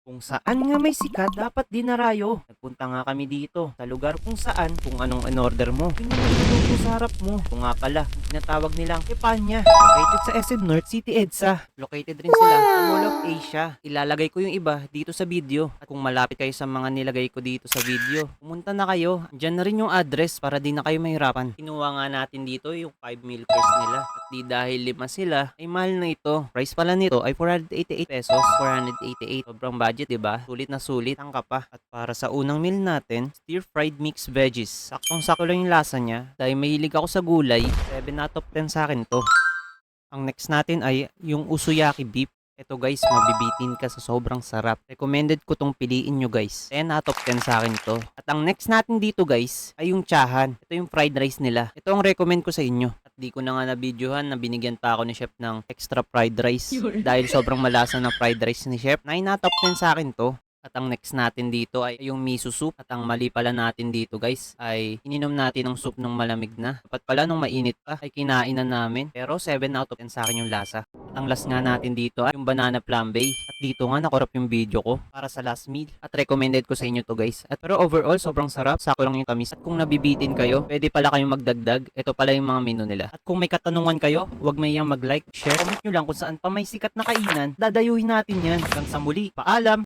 Kung saan nga may sikat, dapat dinarayo. Nagpunta nga kami dito sa lugar kung saan, kung anong in-order mo, yun yung iluluto sa harap mo. Kung nga pala, yung tinatawag nilang Epanya. Located sa SM North City EDSA. Located rin sila sa Mall of Asia. Ilalagay ko yung iba dito sa video. At kung malapit kayo sa mga nilagay ko dito sa video, pumunta na kayo. Diyan na rin yung address para di na kayo mahirapan. Kinuha nga natin dito yung 5 meal course nila. At di dahil 5 sila, ay mahal na ito. Price pala nito ay 488 pesos. 488. Sobrang budget, diba? Sulit na sulit. Tangka pa. At para sa unang meal natin, stir-fried mixed veggies. Saktong-sakto lang yung lasa niya. Dahil mahilig ako sa gulay, 7 out of 10 sa akin to. Ang next natin ay yung usuyaki beef. Ito guys, mabibitin ka sa sobrang sarap. Recommended ko tong piliin nyo guys. 10 out of 10 sa akin to. At ang next natin dito guys, ay yung chahan. Ito yung fried rice nila. Ito ang recommend ko sa inyo. At di ko na nga na-videohan na binigyan pa ako ni Chef ng extra fried rice. Dahil sobrang malasa na fried rice ni Chef. 9 out of 10 sa akin to. At ang next natin dito ay yung miso soup. At ang mali pala natin dito guys ay ininom natin ng soup nung malamig na. Dapat pala nung mainit pa ay kinain na namin. Pero 7 out of 10 sa akin yung lasa. At ang last nga natin dito ay yung banana flambe. At dito nga nakorap yung video ko para sa last meal. At recommended ko sa inyo to guys. At pero overall sobrang sarap. Sako lang yung tamis. At kung nabibitin kayo, pwede pala kayong magdagdag. Ito pala yung mga menu nila. At kung may katanungan kayo, huwag mayang mag-like, share. Comment nyo lang kung saan pa may sikat na kainan. Dadayuhin natin yan. Hanggang sa muli. Paalam!